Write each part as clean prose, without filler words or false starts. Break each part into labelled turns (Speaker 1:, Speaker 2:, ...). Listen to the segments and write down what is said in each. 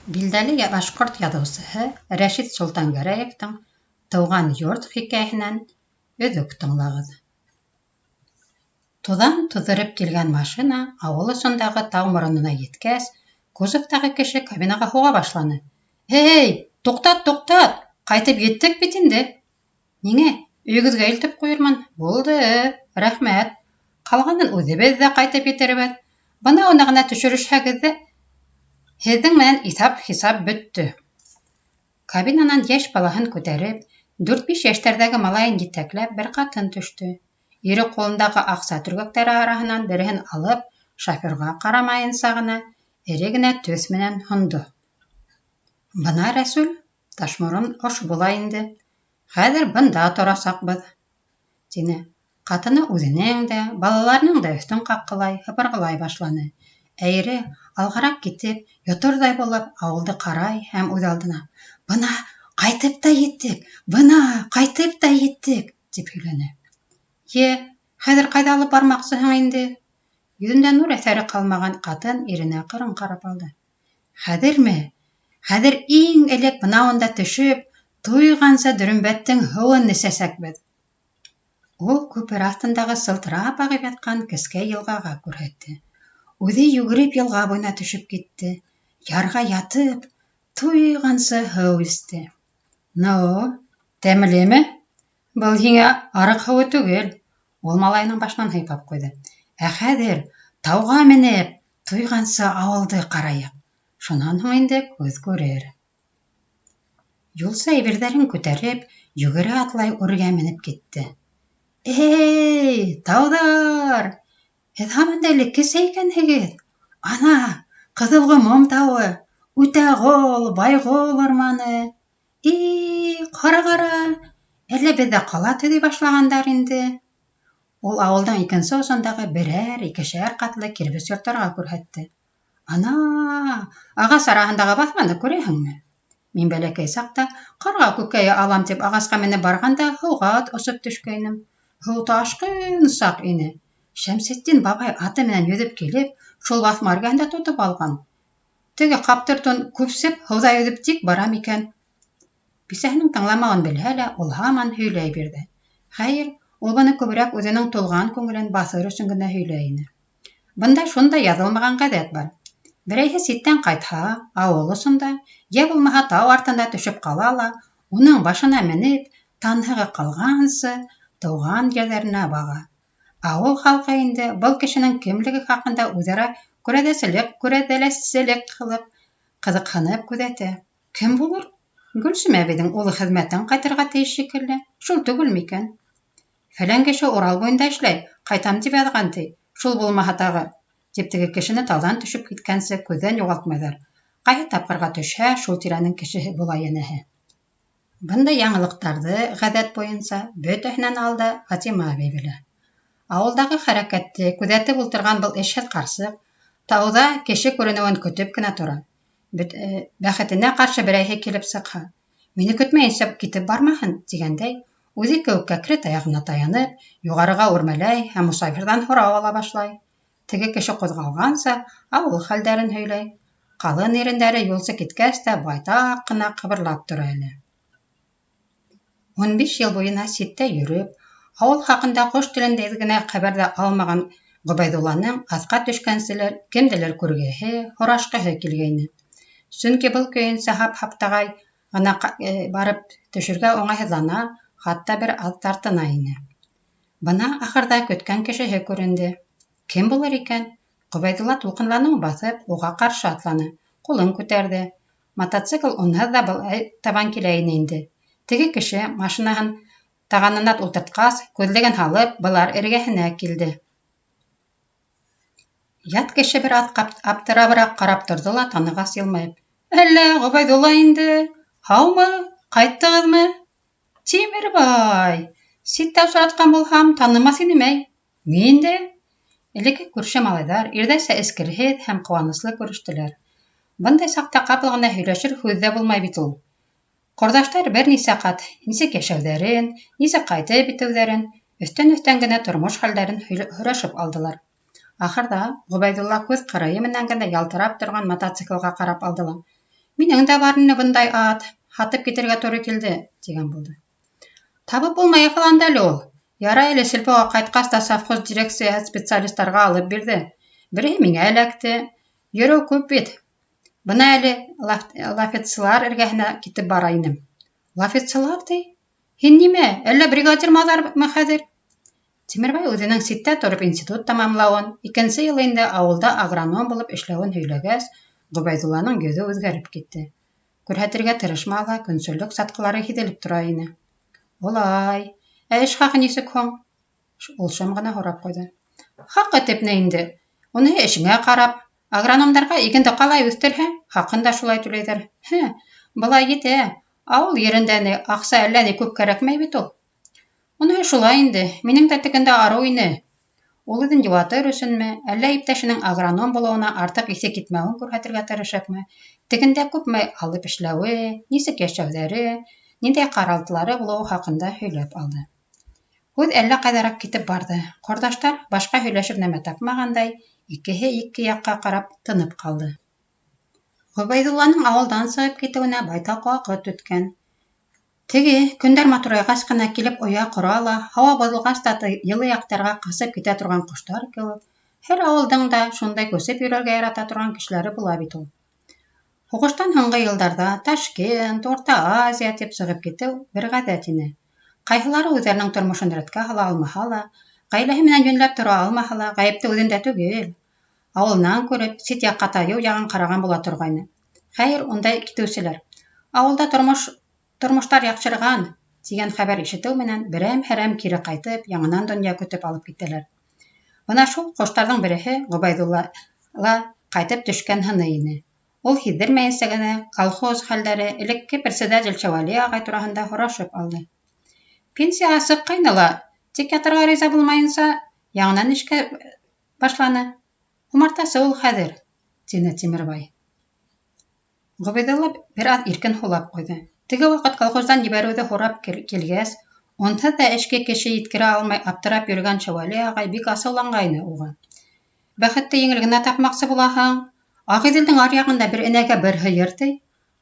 Speaker 1: Билдәле башҡорт яҙыусыһы Рәшит Солтангәрәевтең «Тыуған йорт» хикәйәһенән өҙөк тыңлағыҙ. Туҙан туҙҙырып килгән машина ауыл осондағы тау моронона еткәс, кузовтағы кеше кабинаға һуға башланы. «Эй, туҡтат, туҡтат! Ҡайтып еттек бит инде!» «Ниңә? Өйөгөҙгә илтеп ҡуйырмын. Булды, рәхмәт. Ҡалғанын үҙебеҙ ҙә ҡайтып етербеҙ. Бына уны ғына төшөрөшһәгеҙ ҙә, һеҙҙең менән иҫап-хисап бөттө». Кабинанан йәш балаһын күтәреп, 4-5 йәштәрҙәге малайын етәкләп бер ҡатын төштө. Ире ҡулындағы аҡса төргәктәре араһынан береһен алып, шоферға ҡарамайынса ғына, эре генә төҫ менән һондо. «Бына Рәсүл, Ташморон ошо була инде. Хәҙер бында торасаҡбыҙ», — тине. Ҡатыны үҙенең дә, балаларының да өҫтөн ҡаҡҡылай, һыпырғылай башланы. Ә ире, алғараҡ китеп, йоторҙай булып, ауылды ҡарай һәм үҙ алдына: «Бына, ҡайтып та еттек! Бына, ҡайтып та еттек!» тип һөйләне. Хәҙер ҡайҙа алып бармаҡсыһың инде?» Йөҙөндә нур әҫәре ҡалмаған ҡатын иренә ҡырын ҡарап алды. «Хәҙерме? Хәҙер иң элек бынауында төшөп, туйғансы дөмбәттең һыуын эсәсәкбеҙ». Ул күпер аҫтындағы сылтырап ағып ятҡан кескәй йылғаға күрһәтте. Үҙе йүгереп йылға буйына төшөп китте. Ярға ятып, туйғансы һыу эсте. «Ну, тәмлеме? Был һиңә арыҡ һыуы түгел», — ул малайының башынан һыйпап ҡуйҙы. «Ә хәҙер тауға менеп, туйғансы ауылды ҡарайыҡ. Шунан һуң инде күҙ күрер». Юлсы әйберҙәрен күтәреп, йүгерә атлай үргә менеп китте. «Эй, тауҙар! Һеҙ һаман да элеккесә икәнһегеҙ. Ана, Ҡыҙылғомом тауы, Үтәғол, Байғол урманы. Ҡара-ҡара, әллә беҙҙә ҡала төҙөй башлағандар инде». Ул ауылдың икенсе осондағы берәр-икешәр ҡатлы кирбес йорттарға күрһәтте. «Ана, ағас араһындағы баҫманы күрәһеңме? Мин бәләкәй саҡта ҡарға күкәйе алам тип ағасҡа менеп барғанда һыуға осоп төшкәйнем. Һыу ташҡын саҡ ине. Шәмсетдин бабай аты менән йөҙөп килеп, шул баҫма эргәһендә тотоп алған. Теге ҡаптыртын күпсеп һыуҙа йөҙөп тик барам икән». Бисәһенең тыңламауын белһә лә, ул һаман һөйләй бирҙе. Хәйер, ул быны күберәк үҙенең тулған күңелен баҫыр өсөн генә һөйләй ине. Бында шундай яҙылмаған ғәҙәт бар. Берәйһе ситтән ҡайтһа, ауыл осонда, йә булмаһа тау артында төшөп ҡала ла, уның башына менеп, танһығы ҡалғансы, тыуған ерҙәренә баға. Ауыл халҡы инде был кешенең кемлеге хаҡында үҙ-ара күрәҙәләселек ҡылып, ҡыҙыҡһынып күҙәтә. Кем булыр? Гөлсөм әбейҙең улы хеҙмәттән ҡайтырға тейеш шикелле. Шул түгелме икән? «Фәлән кеше Урал буйында эшләй, ҡайтам тип яҙған ти. Шул булмаһа тағы», тип теге кешене тауҙан төшөп киткәнсе күҙҙән юғалтмайҙар. Ҡайһы тапҡырға төшһә, шул тирәнең кешеһе була йәнәһе. Бындай яңылыҡтарҙы, ғәҙәт буйынса, бөтәһенән алда Фатима әбей белә. Ауылдағы хәрәкәтте күҙәтеп ултырған был эшһеҙ ҡарсыҡ тауҙа кеше күренеүен көтөп кенә тора. Бәхетенә ҡаршы берәйһе килеп сыҡһа, «Мине көтмәйенсә китеп бармаһын», тигәндәй, үҙе кеүек кәкре таяғына таянып, юғарыға үрмәләй һәм мосафирҙан һорау ала башлай. Теге кеше ҡуҙғалғанса, ауыл хәлдәрен һөйләй. Ҡалын ирендәре юлсы киткәс тә байтаҡ ҡына ҡыбырлап тора әле. 15 йыл буйына ситтә йөрөп, ауыл хаҡында ҡош телендәй генә хәбәр ҙә алмаған Ғөбәйҙулланың аҫҡа төшкәнселәр кемделер күргеһе, һорашҡыһы килгәйне. Сөнки был көйөнсә һап-һаптағай ғына барып төшөргә уңайһыҙлана, хатта бер аҙ тартына ине. Бына ахырҙа көткән кешеһе күренде. Кем булыр икән? Ғөбәйҙулла тулҡынланыу баҫып, уға ҡаршы атланы, ҡулын күтәрҙе. Мотоцикл унһыҙ ҙа был табан килә ине инде. Теге кеше, машинаһын тағанына ултыртҡас, күҙлеген һалып, былар эргәһенә килде. Ят кеше бер аҙ аптырабыраҡ ҡарап торҙо ла, танығас йылмайып: «Әллә, Ғөбәйҙулла инде. Һаумы? Ҡайттығыҙмы?» «Тимербай, ситтә осратҡан булһам, танымаҫ инем әй. Мин дә...» Элекке күрше малайҙар ирҙәрсә эскерһеҙ һәм ҡыуаныслы күрештеләр. Бындай саҡта ҡапыл ғына һөйләшер һүҙ ҙә булмай бит ул. Ҡорҙаштар бер нисә ҡат нисек йәшәүҙәрен, нисек ҡайтып итеүҙәрен, өҫтән-өҫтән генә тормош хәлдәрен һорашып алдылар. Ахырҙа Ғөбәйҙулла күҙ ҡырыйы менән генә ялтырап торған мотоциклға ҡарап алды ла: Минең дә бар ине бындай ат, һатып китергә туры килде, тигән булды. Табып булмай ҡалғанда әле ул. Ярай әле селпәгә ҡайтҡас та совхоз дирекцияһы специалисттарға алып бирҙе. Береһе миңә эләкте. Йөрөү күп бит. Бына әле лафетсылар эргәһенә китеп бара инем. Лафетсылар, ти? Һин нимә, әллә бригадир маҙармы хәҙер? Тимербай үҙенең ситтә тороп институт тамамлауын, 2нсе йылы инде ауылда агроном булып эшләүен һөйләгәс, Ғөбәйҙулланың йөҙө үҙгәреп китте. Күрһәтергә тырышма ла, көнсөллөк сатҡылары һиҙелеп тора ине. Улай, эш хаҡы нисек һуң? Ул шым ғына һорап ҡуйҙы. Хаҡы тепне инде. Уныһы эшеңә ҡарап, агрономдарға игенде ҡалай үҫтерһәң, хаҡын да шулай түләйҙәр. Былай етә. Ауыл ерендә ни аҡса әллә ни күп кәрәкмәй бит ул. Уныһы шулай инде. Минең дә тегендә арыу ине. Ул үҙен йыуатыр өсөнмө, әллә иптәшенең агроном булыуына артыҡ иҫе китмәүен күрһәтергә тырышыпмы, тегендә күпме алып эшләүе, нисек йәшәүҙәре, ниндәй ҡаралтылары булыуы хаҡында һөйләп алды. Һүҙ әллә ҡайҙараҡ китеп барҙы. Ҡорҙаштар, башҡа һөйләшеп нәмә тапмағандай, икеһе ике яҡҡа ҡарап тынып ҡалды. Ғөбәйҙулланың ауылдан сығып китеүенә байтаҡ ваҡыт үткән. Теге, көндәр матурайғас ҡына килеп оя ҡора ла, һауа боҙолғас та йылы яҡтарға ҡасып китә торған ҡоштар кеүек, һәр ауылдың да шундай күсеп йөрөргә ярата торған кешеләре була бит ул. Һуғыштан һуңғы йылдарҙа Ташкент, Урта Азия тип сығып китеү бер ғәҙәт ине. Ҡайһылары үҙҙәренең тормошон рәткә һала алмаһа ла, ғаиләһе менән йүнләп тора алмаһа ла, ғәйепте үҙендә түгел. Ауылынан күреп, сит яҡҡа тайыу яғын ҡараған була торғайны. Хәйер, ундай китеүселәр. Ауылда тормоштар яҡшырған, тигән хәбәр ишетеү менән берәм-һәрәм кире ҡайтып, яңынан донъя көтөп алып китәләр. Бына шул ҡоштарҙың береһе Ғөбәйҙулла ҡайтып төшкән һыны ине. Ул һиҙҙермәйенсә генә колхоз хәлдәре, элекке председатель Шәвәли ағай тураһында һорашып алды. Пенсияға сыҡҡайны ла, тик ятырға риза булмайынса, яңынан эшкә башланы. Умартасы ул хәҙер, тине Тимербай. Ғөбәйҙулла бер аҙ иркен һулап ҡуйҙы. Теге ваҡыт колхоздан ебәреүҙе һорап килгәс, унһыҙ да эшкә кеше еткерә алмай аптырап йөрөгән Шәвәли ағай бик асыуланғайны уға. Бәхетте еңел генә тапмаҡсы булаһың. Ағиҙелдең аръяғында бер энәгә бер һыйыр, ти.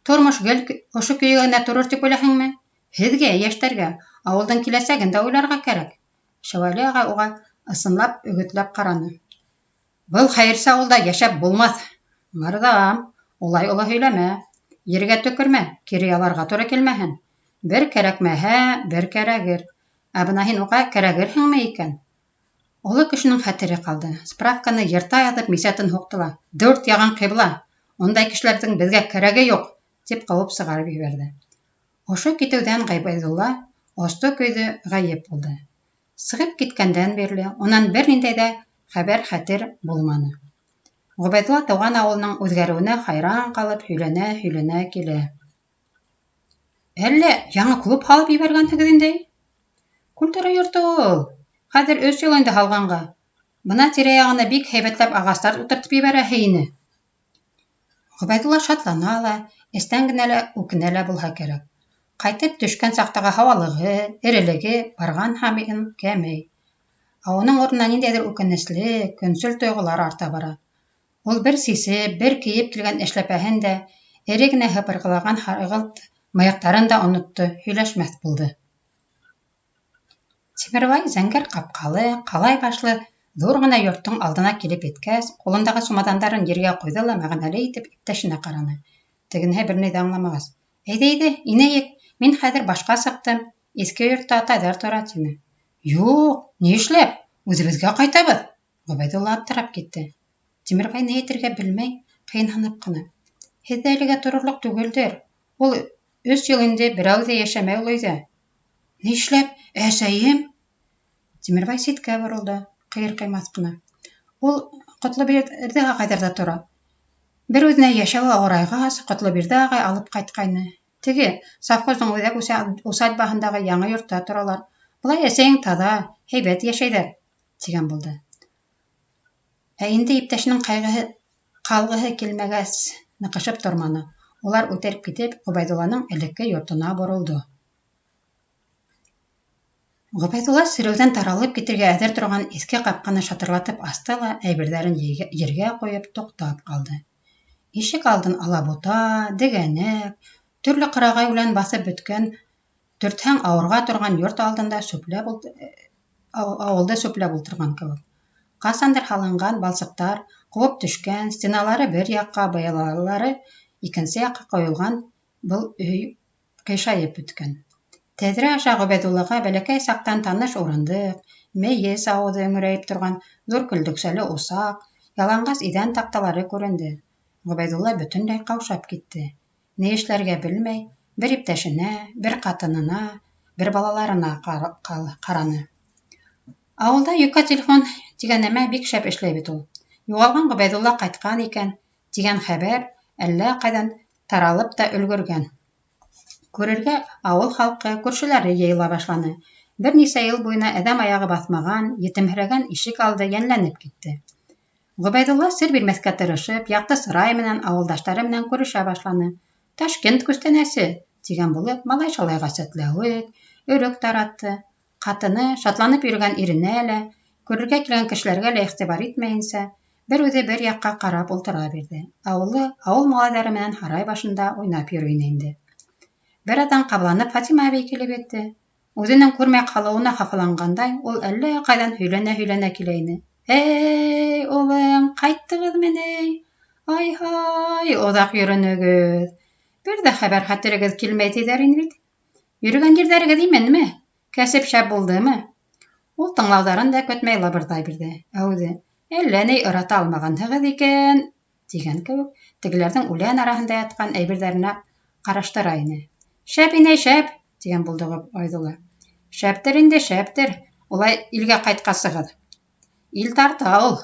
Speaker 1: Тормош гел ошо көйө генә торор тип уйлаһыңмы? Һеҙгә, йәштәргә, ауылдың киләсәген дә уйларға кәрәк. Шәвәли ағай уға ысынлап өгөтләп ҡараны. Был хәйерсе ауылда йәшәп булмаҫ. Мырҙам, улай оло һөйләмә. Ергә төкөрмә, кире яларға туры килмәһен. Бер кәрәкмәһә, бер кәрәгер. Ә бына һин уға кәрәгерһеңме икән? Оло кешенең хәтере ҡалды. Справканы йырта яҙып мисәтен һуҡты ла. 4 яғын ҡибла. Ундай кешеләрҙең беҙгә кәрәге юҡ, тип ҡыуып сығарып ебәрҙе. Ошо китеүҙән Ғөбәйҙулла осто көйҙө ғәйеп булды. Сығып киткәндән бирле унан бер ниндәй ҙә хәбәр-хәтер булманы. Ғөбәйҙулла тыуған ауылының үҙгәреүенә хайран ҡалып һөйләнә килә. Әллә яңы клуб һалып ебәргәнһегеҙ инде? Культура йорто ул. Хәҙер 3 йыл инде һалғанға. Бына тирә-яғына бик һәйбәтләп ағастар ултыртып ебәрәһе ине. Ғөбәйҙулла шатлана ла, эстән генә лә үкенә лә булһа кәрәк. Ҡайтып төшкән саҡтағы һауалығы, эрелеге барған һаман кәмей. Ә уның урынына ниндәйҙер үкенесле, көнсөл тойғолар арта бара. Ул бер сисеп, бер кейеп килгән эшләпәһен дә, эре генә һыпырғылаған һарғылт мыйыҡтарын да онотто, һөйләшмәҫ булды. Тимербай зәңгәр ҡапҡалы, ҡалай башлы ҙур ғына йорттоң алдына килеп еткәс, ҡулындағы сумадандарын ергә ҡуйҙы ла мәғәнәле итеп иптәшенә ҡараны. Тегенһе бер ни ҙә аңламағас: «Әйҙә, инәйек, мин хәҙер башҡа сыҡтым, иҫке йортта атайҙар тора», тине. «Юҡ, ни эшләп? Үҙебеҙгә ҡайтабыҙ!» Ғөбәйҙулла аптырап китте. Тимербай ни әйтергә белмәй, ҡыйынһынып ҡына: «Һеҙҙә әлегә торорлоҡ түгелдер. Ул 3 йыл инде берәү ҙә йәшәмәй ул өйҙә». «Ни эшләп, әсәйем?» Тимербай ситкә боролдо, ҡыйыр-ҡыймаҫ ҡына. Ул Ҡотлобирҙе ағайҙарҙа тора. Бер үҙенә йәшәүе ауырайғас, Ҡотлобирҙе ағай алып ҡайтҡайны. Теге, совхоздың үҙәк усадьбаһындағы яңы йортта торалар. Былай әсәйең таҙа, һәйбәт йәшәйҙәр, тигән булды. Ә инде иптәшенең ҡалғыһы килмәгәс, ныҡышып торманы. Улар үтәреп китеп, Ғөбәйҙулланың элекке йортона боролдо. Ғөбәйҙулла сереүҙән таралып китергә әҙер торған иҫке ҡапҡаны шатырлатып асты ла, әйберҙәрен ергә ҡуйып туҡтап ҡалды. Ишек алдын алабута, дегәнәк, төрлө ҡырағай үлән баҫып бөткән, төртһәң ауырға торған йорт алдында ауылды сүпләп ултырған кеүек. Ҡасандыр һалынған балсыҡтар ҡыуып төшкән, стеналары бер яҡҡа, быялалары икенсе яҡҡа ҡойолған был өй ҡыйшайып бөткән. Тәҙрә аша Ғөбәйҙуллаға бәләкәй саҡтан таныш урындыҡ, мейес ауыҙы өңөрәйеп торған ҙур көлдөксәле усаҡ, яланғас иҙән таҡталары күренде. Ғөбәйҙулла бөтөнләй ҡаушап китте. Ни эшләргә белмәй, бер иптәшенә, бер ҡатынына, бер балаларына ҡараны. Ауылда йүкә телефон тигән нәмә бик шәп эшләй бит ул. Юғалған Ғөбәйҙулла ҡайтҡан икән тигән хәбәр әллә ҡайҙан таралып та өлгөргән. Күрергә ауыл халҡы, күршеләре йыйыла башланы. Бер нисә йыл буйына әҙәм аяғы баҫмаған, етемһерәгән ишек алды йәнләнеп китте. Ғөбәйҙулла сер бирмәҫкә тырышып, яҡты сырай менән ауылдаштары менән күрешә башланы. «Ташкент күстәнәсе» тигән булып, малай шалайға сәтләүек, өрөк таратты. Ҡатыны, шатланып йөрөгән иренә лә, күрергә килгән кешеләргә лә иғтибар итмәйенсә, бер үҙе бер яҡҡа ҡарап ултыра бирҙе. Ауыл малайҙары менән һарай башында уйнап йөрөй ине инде. Бер аҙҙан ҡабаланып Фатима әбей килеп етте. Үҙенең күрмәй ҡалыуына хафаланғандай, ул әллә ҡайҙан һөйләнә килә ине. «Эй, улым, ҡайттығыҙмы ни? Ай-һай, оҙаҡ йөрөнөгөҙ. Бер ҙә хәбәр хәтерегеҙ килмәй тиҙәр ине бит. Йөрөгән ерҙәрегеҙ именме? Кәсеп шәп булдымы?» Ул тыңлауҙарын да көтмәй лабырҙай бирҙе. Ә үҙе: «Әллә ни ырата алмағанһығыҙ икән», тигән кеүек, тегеләрҙең үлән араһында ятҡан әйберҙәренә ҡараштыра ине. «Шәп, инәй, шәп», тигән булды Ғөбәйҙулла. «Шәптер инде, шәптер. Улай илгә ҡайтҡасығыҙ. Ил тарта ул».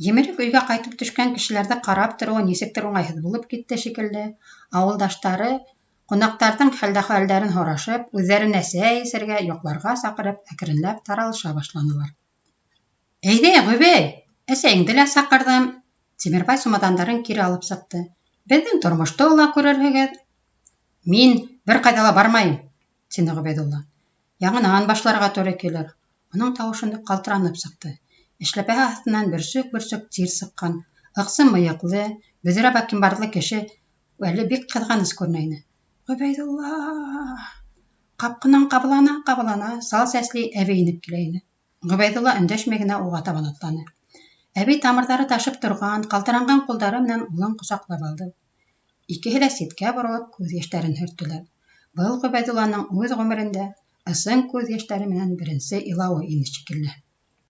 Speaker 1: Емерек өйгә ҡайтып төшкән кешеләрҙе ҡарап тороуы нисектер уңайһыҙ булып китте шикелле. Ауылдаштары, ҡунаҡтарҙың хәл-әхүәлдәрен һорашып, үҙҙәренә сәй эсергә, йоҡларға саҡырып, әкренләп таралыша башланылар. «Әйҙә, Ғөбәй, әсәйеңде лә саҡырҙым». Тимербай сумаҙандарын кире алып сыҡты. «Беҙҙең тормошто ла күрерһегеҙ». «Мин бер ҡайҙа ла бармайым», тине Ғөбәйҙулла. «Яңынан башларға туры килер». Уның тауышы ҡалтыранып сыҡты. Эшләпәһе аҫтынан бөрсөк тир сыҡҡан, ыҡсым мыйыҡлы, бөҙрә бакенбарҙлы кеше әле бик ҡыҙғаныс күренә ине. «Ғөбәйҙулла!» Ҡапҡанан ҡабалана, сал сәсле әбей инеп килә ине. Ғөбәйҙулла өндәшмәй генә уға табан атланы. Әбей тамырҙары ташып торған, ҡалтыранған ҡулдары менән улын ҡосаҡлап алды. Икеһе лә ситкә боролоп күҙ йәштәрен һөрттөләр. Был Ғөбәйҙулланың үҙ ғүмерендә ысын күҙ йәштәре менән беренсе илауы ине шикелле.